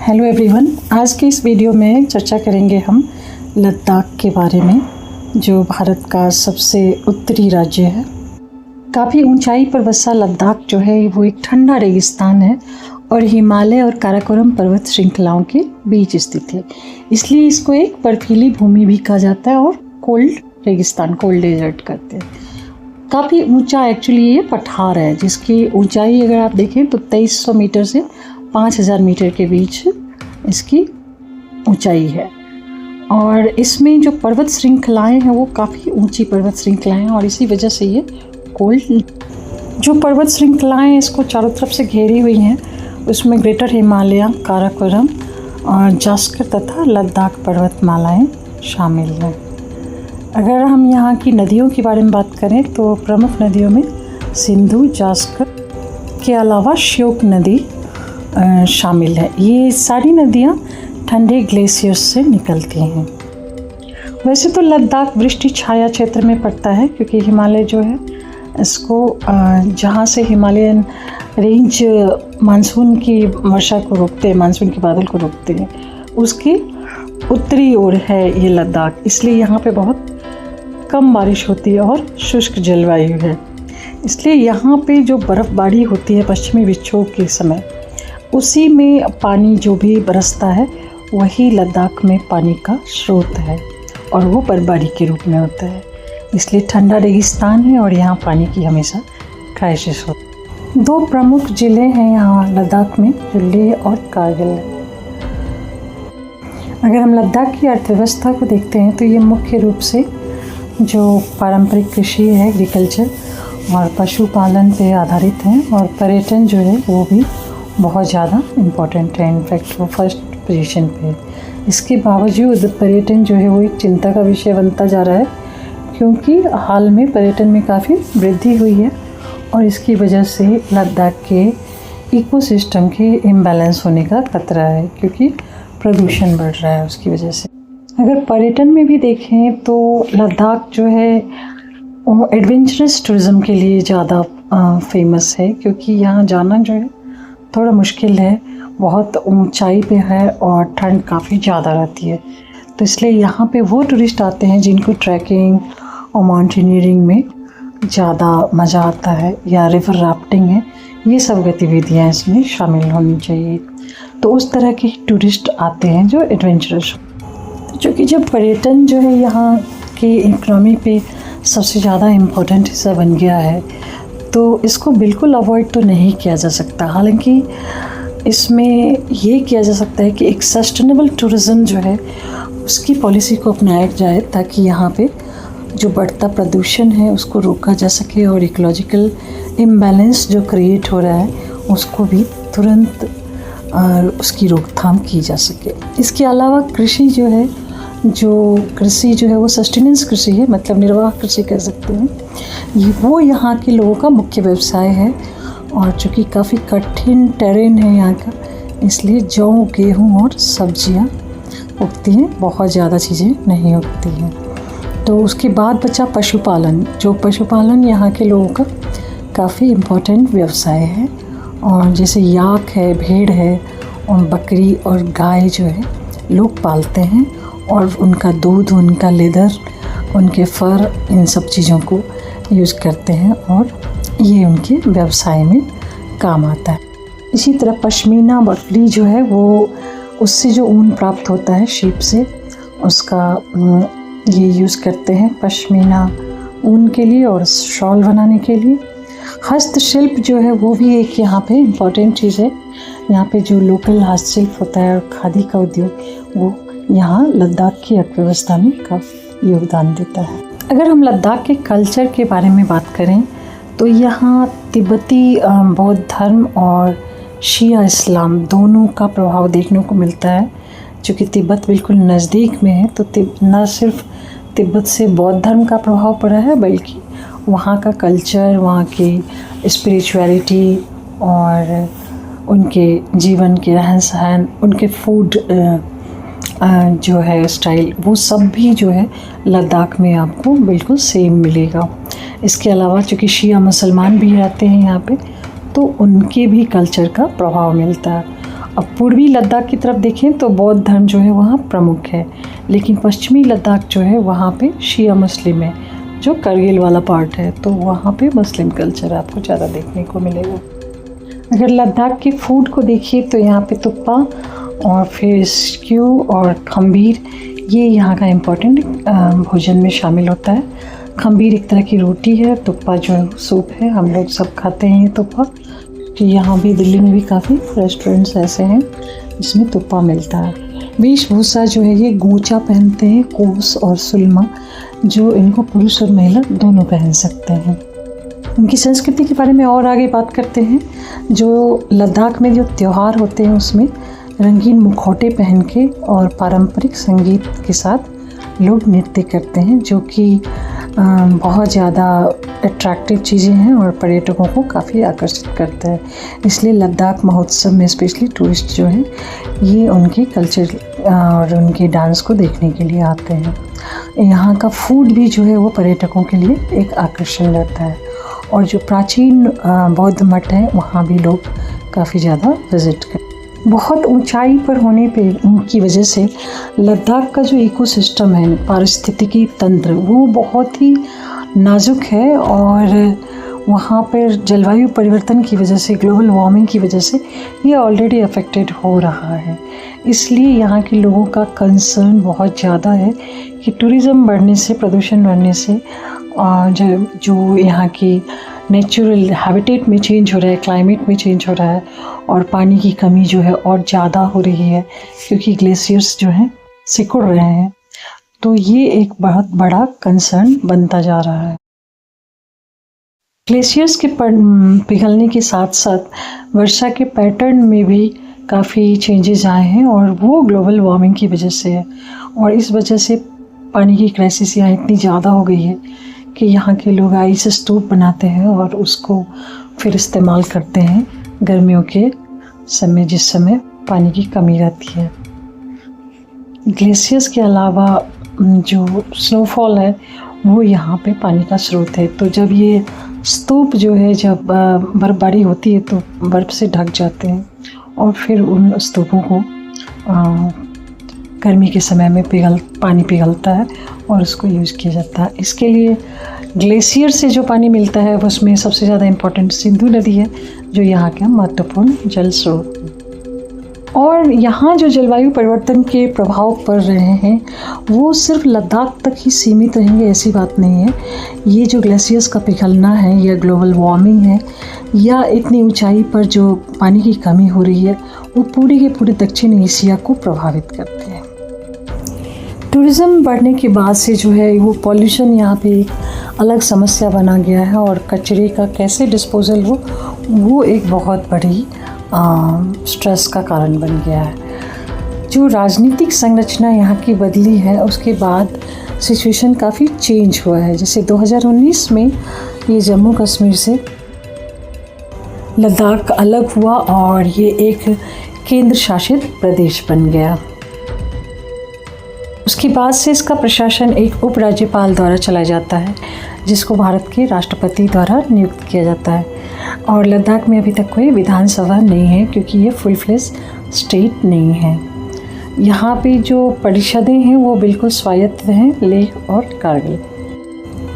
Hello everyone, आज के इस वीडियो में चर्चा करेंगे हम लद्दाख के बारे में, जो भारत का सबसे उत्तरी राज्य है। काफ़ी ऊंचाई पर बसा लद्दाख जो है वो एक ठंडा रेगिस्तान है और हिमालय और काराकोरम पर्वत श्रृंखलाओं के बीच स्थित है। इसलिए इसको एक बर्फीली भूमि भी कहा जाता है और कोल्ड रेगिस्तान, कोल्ड डेजर्ट कहते हैं। काफ़ी ऊंचा एक्चुअली ये पठार है, जिसकी ऊंचाई अगर आप देखें तो 2300 मीटर से 5000 मीटर के बीच इसकी ऊंचाई है। और इसमें जो पर्वत श्रृंखलाएं हैं वो काफ़ी ऊंची पर्वत श्रृंखलाएं हैं और इसी वजह से ये कोल्ड, जो पर्वत श्रृंखलाएं इसको चारों तरफ से घेरी हुई हैं उसमें ग्रेटर हिमालय, काराकोरम और जास्कर तथा लद्दाख पर्वतमालाएं शामिल हैं। अगर हम यहाँ की नदियों के बारे में बात करें तो प्रमुख नदियों में सिंधु, जास्कर के अलावा श्योक नदी शामिल है। ये सारी नदियाँ ठंडे ग्लेशियर्स से निकलती हैं। वैसे तो लद्दाख वृष्टि छाया क्षेत्र में पड़ता है, क्योंकि हिमालय जो है इसको जहाँ से हिमालयन रेंज मानसून की वर्षा को रोकते हैं, मानसून के बादल को रोकते हैं, उसकी उत्तरी ओर है ये लद्दाख। इसलिए यहाँ पे बहुत कम बारिश होती है और शुष्क जलवायु है। इसलिए यहाँ पे जो बर्फ़बारी होती है पश्चिमी विक्षोभ के समय, उसी में पानी जो भी बरसता है वही लद्दाख में पानी का स्रोत है और वो बर्फबारी के रूप में होता है। इसलिए ठंडा रेगिस्तान है और यहाँ पानी की हमेशा क्राइसिस होती है। 2 प्रमुख ज़िले हैं यहाँ लद्दाख में, जो लेह और कारगिल है। अगर हम लद्दाख की अर्थव्यवस्था को देखते हैं तो ये मुख्य रूप से जो पारंपरिक कृषि है, एग्रीकल्चर और पशुपालन पे आधारित है, और पर्यटन जो है वो भी बहुत ज़्यादा इम्पोर्टेंट है। इनफैक्ट वो फर्स्ट पोजीशन पे है। इसके बावजूद पर्यटन जो है वो एक चिंता का विषय बनता जा रहा है, क्योंकि हाल में पर्यटन में काफ़ी वृद्धि हुई है और इसकी वजह से लद्दाख के इकोसिस्टम के इम्बैलेंस होने का खतरा है, क्योंकि प्रदूषण बढ़ रहा है उसकी वजह से। अगर पर्यटन में भी देखें तो लद्दाख जो है वो एडवेंचरस टूरिज़्म के लिए ज़्यादा फेमस है, क्योंकि यहाँ जाना जो है थोड़ा मुश्किल है, बहुत ऊंचाई पे है और ठंड काफ़ी ज़्यादा रहती है। तो इसलिए यहाँ पे वो टूरिस्ट आते हैं जिनको ट्रैकिंग और माउंटेनियरिंग में ज़्यादा मज़ा आता है, या रिवर राफ्टिंग है, ये सब गतिविधियाँ इसमें शामिल होनी चाहिए। तो उस तरह के टूरिस्ट आते हैं जो एडवेंचरस, क्योंकि जब पर्यटन जो है यहाँ की इकोनॉमी पे सबसे ज़्यादा इम्पोर्टेंट हिस्सा बन गया है, तो इसको बिल्कुल अवॉइड तो नहीं किया जा सकता। हालांकि इसमें ये किया जा सकता है कि एक सस्टेनेबल टूरिज़्म जो है उसकी पॉलिसी को अपनाया जाए, ताकि यहाँ पे जो बढ़ता प्रदूषण है उसको रोका जा सके और इकोलॉजिकल इम्बैलेंस जो क्रिएट हो रहा है उसको भी तुरंत उसकी रोकथाम की जा सके। इसके अलावा कृषि जो है वो सस्टेनेंस कृषि है, मतलब निर्वाह कृषि कह सकते हैं। वो यहाँ के लोगों का मुख्य व्यवसाय है, और चूँकि काफ़ी कठिन टेरेन है यहाँ का, इसलिए जौ, गेहूँ और सब्जियाँ उगती हैं, बहुत ज़्यादा चीज़ें नहीं उगती हैं। तो उसके बाद बचा पशुपालन, जो पशुपालन यहाँ के लोगों का काफ़ी इम्पोर्टेंट व्यवसाय है। और जैसे याक है, भेड़ है और बकरी और गाय जो है लोग पालते हैं, और उनका दूध, उनका लेदर, उनके फर, इन सब चीज़ों को यूज़ करते हैं और ये उनके व्यवसाय में काम आता है। इसी तरह पश्मीना बकरी जो है वो, उससे जो ऊन प्राप्त होता है शीप से, उसका ये यूज़ करते हैं पश्मीना ऊन के लिए और शॉल बनाने के लिए। हस्तशिल्प जो है वो भी एक यहाँ पे इम्पॉर्टेंट चीज़ है। यहाँ पे जो लोकल हस्तशिल्प होता है और खादी का उद्योग, वो यहाँ लद्दाख की अर्थव्यवस्था में काफ़ी योगदान देता है। अगर हम लद्दाख के कल्चर के बारे में बात करें तो यहाँ तिब्बती बौद्ध धर्म और शिया इस्लाम दोनों का प्रभाव देखने को मिलता है। चूँकि तिब्बत बिल्कुल नज़दीक में है, तो न सिर्फ तिब्बत से बौद्ध धर्म का प्रभाव पड़ा है, बल्कि वहाँ का कल्चर, वहाँ की स्पिरिचुअलिटी और उनके जीवन के रहन सहन, उनके फूड जो है स्टाइल, वो सब भी जो है लद्दाख में आपको बिल्कुल सेम मिलेगा। इसके अलावा चूँकि शिया मुसलमान भी रहते हैं यहाँ पे, तो उनके भी कल्चर का प्रभाव मिलता है। अब पूर्वी लद्दाख की तरफ देखें तो बौद्ध धर्म जो है वहाँ प्रमुख है, लेकिन पश्चिमी लद्दाख जो है वहाँ पे शिया मुस्लिम है, जो करगिल वाला पार्ट है, तो वहाँ पे मुस्लिम कल्चर आपको ज़्यादा देखने को मिलेगा। अगर लद्दाख के फूड को देखिए तो यहाँ पे तुप्पा और फिर स्क्यू और खंबीर, ये यहाँ का इम्पोर्टेंट भोजन में शामिल होता है। खंबीर एक तरह की रोटी है, तुप्पा जो है सूप है, हम लोग सब खाते हैं ये तुप्पा, कि यहाँ भी दिल्ली में भी काफ़ी रेस्टोरेंट्स ऐसे हैं जिसमें तुप्पा मिलता है। वेशभूषा जो है ये गोचा पहनते हैं, कोस और सुलमा, जो इनको पुरुष और महिला दोनों पहन सकते हैं। उनकी संस्कृति के बारे में और आगे बात करते हैं। जो लद्दाख में जो त्यौहार होते हैं उसमें रंगीन मुखौटे पहन के और पारंपरिक संगीत के साथ लोग नृत्य करते हैं, जो कि बहुत ज़्यादा अट्रैक्टिव चीज़ें हैं और पर्यटकों को काफ़ी आकर्षित करते हैं। इसलिए लद्दाख महोत्सव में स्पेशली टूरिस्ट जो हैं ये उनके कल्चर और उनके डांस को देखने के लिए आते हैं। यहाँ का फूड भी जो है वो पर्यटकों के लिए एक आकर्षण रहता है, और जो प्राचीन बौद्ध मठ हैं वहाँ भी लोग काफ़ी ज़्यादा विज़िट करते हैं। बहुत ऊंचाई पर होने पे उनकी वजह से लद्दाख का जो इकोसिस्टम है, पारिस्थितिकी तंत्र, वो बहुत ही नाजुक है, और वहाँ पर जलवायु परिवर्तन की वजह से, ग्लोबल वार्मिंग की वजह से ये ऑलरेडी अफेक्टेड हो रहा है। इसलिए यहाँ के लोगों का कंसर्न बहुत ज़्यादा है कि टूरिज़्म बढ़ने से, प्रदूषण बढ़ने से जो यहाँ की नेचुरल हैबिटेट में चेंज हो रहा है, क्लाइमेट में चेंज हो रहा है, और पानी की कमी जो है और ज़्यादा हो रही है क्योंकि ग्लेशियर्स जो हैं सिकुड़ रहे हैं। तो ये एक बहुत बड़ा कंसर्न बनता जा रहा है। ग्लेशियर्स के पिघलने के साथ साथ वर्षा के पैटर्न में भी काफ़ी चेंजेस आए हैं, और वो ग्लोबल वार्मिंग की वजह से है। और इस वजह से पानी की क्राइसिस यहाँ इतनी ज़्यादा हो गई है कि यहाँ के लोग आइस स्टोव बनाते हैं और उसको फिर इस्तेमाल करते हैं गर्मियों के समय, जिस समय पानी की कमी रहती है। ग्लेशियर्स के अलावा जो स्नोफॉल है वो यहाँ पे पानी का स्रोत है। तो जब ये स्तूप जो है, जब बर्फबारी होती है तो बर्फ़ से ढक जाते हैं, और फिर उन स्तूपों को गर्मी के समय में पानी पिघलता है और उसको यूज़ किया जाता है। इसके लिए ग्लेशियर से जो पानी मिलता है उसमें सबसे ज़्यादा इम्पोर्टेंट सिंधु नदी है, जो यहाँ का महत्वपूर्ण जल स्रोत है। और यहाँ जो जलवायु परिवर्तन के प्रभाव पड़ रहे हैं वो सिर्फ लद्दाख तक ही सीमित रहेंगे ऐसी बात नहीं है। ये जो ग्लेशियर्स का पिघलना है या ग्लोबल वार्मिंग है या इतनी ऊंचाई पर जो पानी की कमी हो रही है, वो पूरे के पूरे दक्षिण एशिया को प्रभावित करते हैं। टूरिज़्म बढ़ने के बाद से जो है वो पॉल्यूशन यहाँ पे एक अलग समस्या बना गया है, और कचरे का कैसे डिस्पोजल हो वो एक बहुत बड़ी स्ट्रेस का कारण बन गया है। जो राजनीतिक संरचना यहाँ की बदली है उसके बाद सिचुएशन काफ़ी चेंज हुआ है। जैसे 2019 में ये जम्मू कश्मीर से लद्दाख अलग हुआ और ये एक केंद्र शासित प्रदेश बन गया। उसके बाद से इसका प्रशासन एक उपराज्यपाल द्वारा चलाया जाता है, जिसको भारत के राष्ट्रपति द्वारा नियुक्त किया जाता है। और लद्दाख में अभी तक कोई विधानसभा नहीं है क्योंकि ये फुल फ्लेज स्टेट नहीं है। यहाँ पे जो परिषदें हैं वो बिल्कुल स्वायत्त हैं, लेह और कारगिल।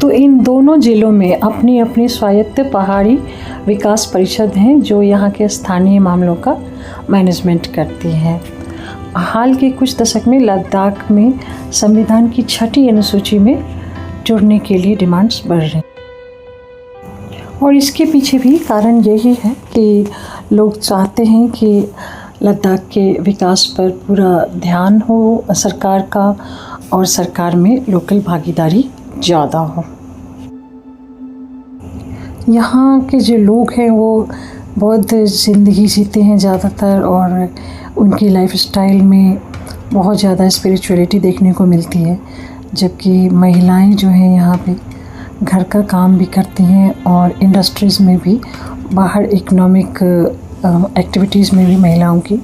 तो इन दोनों जिलों में अपनी अपनी स्वायत्त पहाड़ी विकास परिषद हैं जो यहाँ के स्थानीय मामलों का मैनेजमेंट करती हैं। हाल के कुछ दशक में लद्दाख में संविधान की 6ठी अनुसूची में जुड़ने के लिए डिमांड्स बढ़ रही हैं, और इसके पीछे भी कारण यही है कि लोग चाहते हैं कि लद्दाख के विकास पर पूरा ध्यान हो सरकार का, और सरकार में लोकल भागीदारी ज़्यादा हो। यहाँ के जो लोग हैं वो बहुत ज़िंदगी जीते हैं ज़्यादातर, और उनकी लाइफस्टाइल में बहुत ज़्यादा स्पिरिचुअलिटी देखने को मिलती है। जबकि महिलाएं जो हैं यहाँ पे घर का काम भी करती हैं, और इंडस्ट्रीज़ में भी, बाहर इकोनॉमिक एक्टिविटीज़ में भी महिलाओं की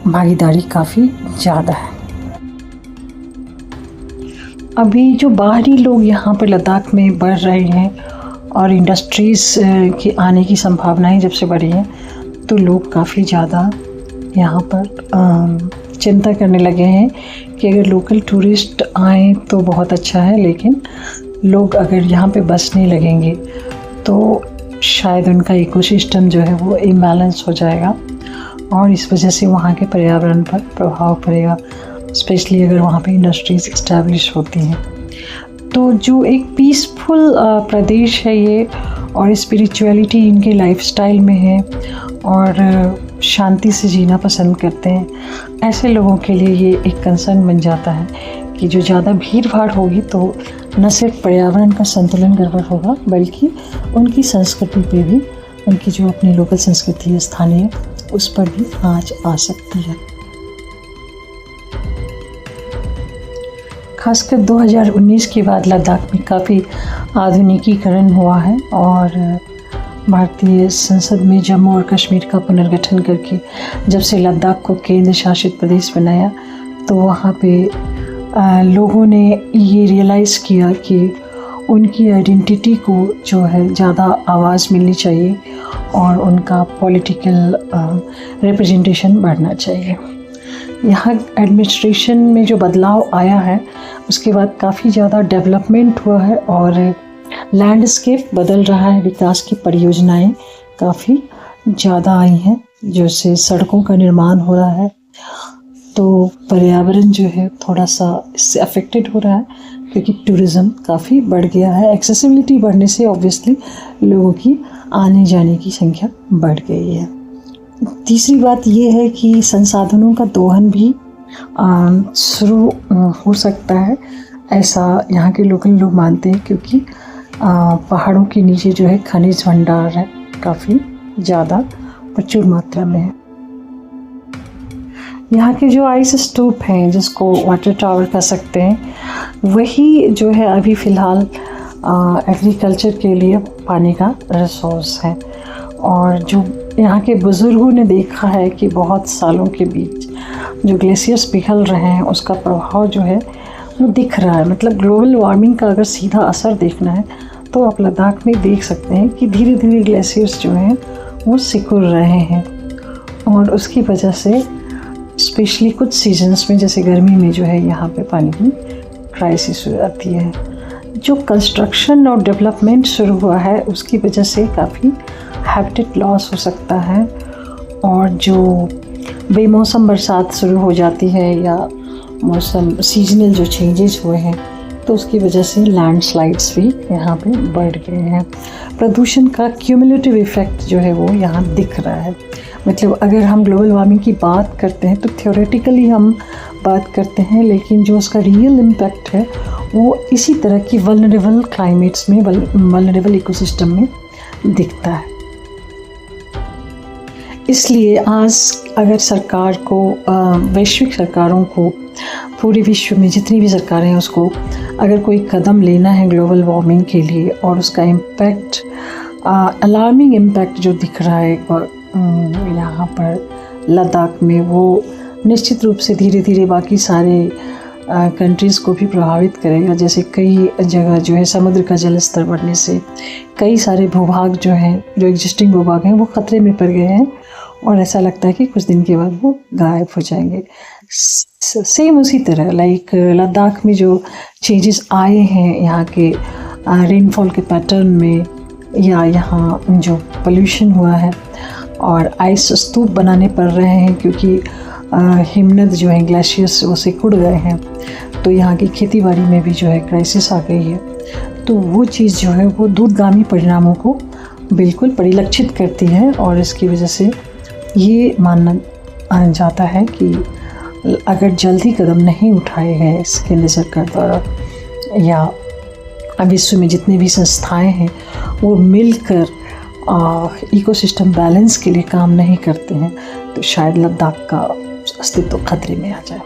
भागीदारी काफ़ी ज़्यादा है। अभी जो बाहरी लोग यहाँ पर लद्दाख में बढ़ रहे हैं और इंडस्ट्रीज़ की आने की संभावनाएं जब से बढ़ी हैं, तो लोग काफ़ी ज़्यादा यहाँ पर चिंता करने लगे हैं कि अगर लोकल टूरिस्ट आएँ तो बहुत अच्छा है, लेकिन लोग अगर यहाँ पे बसने लगेंगे तो शायद उनका इकोसिस्टम जो है वो इम्बैलेंस हो जाएगा और इस वजह से वहाँ के पर्यावरण पर प्रभाव पड़ेगा, स्पेशली अगर वहाँ पे इंडस्ट्रीज़ इस्टेब्लिश होती हैं। तो जो एक पीसफुल प्रदेश है ये, और स्पिरिचुअलिटी इनके लाइफस्टाइल में है और शांति से जीना पसंद करते हैं, ऐसे लोगों के लिए ये एक कंसर्न बन जाता है कि जो ज़्यादा भीड़ भाड़ होगी तो न सिर्फ पर्यावरण का संतुलन गड़बड़ होगा, बल्कि उनकी संस्कृति पे भी, उनकी जो अपनी लोकल संस्कृति है स्थानीय, उस पर भी आँच आ सकती है। खासकर 2019 के बाद लद्दाख में काफ़ी आधुनिकीकरण हुआ है और भारतीय संसद में जम्मू और कश्मीर का पुनर्गठन करके जब से लद्दाख को केंद्र शासित प्रदेश बनाया तो वहाँ पे लोगों ने ये रियलाइज़ किया कि उनकी आइडेंटिटी को जो है ज़्यादा आवाज़ मिलनी चाहिए और उनका पॉलिटिकल रिप्रेजेंटेशन बढ़ना चाहिए। यहाँ एडमिनिस्ट्रेशन में जो बदलाव आया है उसके बाद काफ़ी ज़्यादा डेवलपमेंट हुआ है और लैंडस्केप बदल रहा है, विकास की परियोजनाएं काफ़ी ज़्यादा आई हैं, जैसे सड़कों का निर्माण हो रहा है, तो पर्यावरण जो है थोड़ा सा इससे अफेक्टेड हो रहा है क्योंकि टूरिज़्म काफ़ी बढ़ गया है। एक्सेसिबिलिटी बढ़ने से ऑब्वियसली लोगों की आने जाने की संख्या बढ़ गई है। तीसरी बात ये है कि संसाधनों का दोहन भी शुरू हो सकता है, ऐसा यहाँ के लोकल लोग मानते हैं, क्योंकि पहाड़ों के नीचे जो है खनिज भंडार है काफ़ी ज़्यादा प्रचुर मात्रा में है। यहाँ के जो आइस स्तूप हैं, जिसको वाटर टावर कह सकते हैं, वही जो है अभी फ़िलहाल एग्रीकल्चर के लिए पानी का रिसोर्स है। और जो यहाँ के बुज़ुर्गों ने देखा है कि बहुत सालों के बीच जो ग्लेशियर्स पिघल रहे हैं उसका प्रभाव जो है वो दिख रहा है। मतलब ग्लोबल वार्मिंग का अगर सीधा असर देखना है तो आप लद्दाख में देख सकते हैं कि धीरे धीरे ग्लेशियर्स जो हैं वो सिकुड़ रहे हैं और उसकी वजह से स्पेशली कुछ सीजन्स में जैसे गर्मी में जो है यहाँ पे पानी की क्राइसिस हो जाती है। जो कंस्ट्रक्शन और डेवलपमेंट शुरू हुआ है उसकी वजह से काफ़ी हैबिटेट लॉस हो सकता है और जो बेमौसम बरसात शुरू हो जाती है या मौसम सीजनल जो चेंजेस हुए हैं तो उसकी वजह से लैंडस्लाइड्स भी यहाँ पे बढ़ गए हैं। प्रदूषण का क्यूमुलेटिव इफ़ेक्ट जो है वो यहाँ दिख रहा है। मतलब अगर हम ग्लोबल वार्मिंग की बात करते हैं तो थ्योरेटिकली हम बात करते हैं, लेकिन जो उसका रियल इम्पैक्ट है वो इसी तरह की वल्नरेबल क्लाइमेट्स में, वल्नरेबल इकोसिस्टम में दिखता है। इसलिए आज अगर सरकार को, वैश्विक सरकारों को, पूरे विश्व में जितनी भी सरकारें हैं उसको अगर कोई कदम लेना है ग्लोबल वार्मिंग के लिए और उसका इम्पैक्ट, अलार्मिंग इम्पैक्ट जो दिख रहा है यहाँ पर लद्दाख में, वो निश्चित रूप से धीरे धीरे बाकी सारे कंट्रीज़ को भी प्रभावित करेगा। जैसे कई जगह जो है समुद्र का जल स्तर बढ़ने से कई सारे भूभाग जो हैं, जो एग्जिस्टिंग भूभाग हैं, वो ख़तरे में पड़ गए हैं और ऐसा लगता है कि कुछ दिन के बाद वो गायब हो जाएंगे। सेम उसी तरह लाइक लद्दाख में जो चेंजेस आए हैं यहाँ के रेनफॉल के पैटर्न में, या यहाँ जो पोल्यूशन हुआ है और आइस स्तूप बनाने पड़ रहे हैं क्योंकि हिमनद जो है ग्लेशियर्स वो सिकुड़ गए हैं, तो यहाँ की खेतीबाड़ी में भी जो है क्राइसिस आ गई है। तो वो चीज़ जो है वो दूरगामी परिणामों को बिल्कुल परिलक्षित करती है और इसकी वजह से ये माना जाता है कि अगर जल्दी कदम नहीं उठाए गए केंद्र सरकार द्वारा या विश्व में जितने भी संस्थाएं हैं वो मिलकर इकोसिस्टम बैलेंस के लिए काम नहीं करते हैं तो शायद लद्दाख का अस्तित्व खतरे में आ जाए।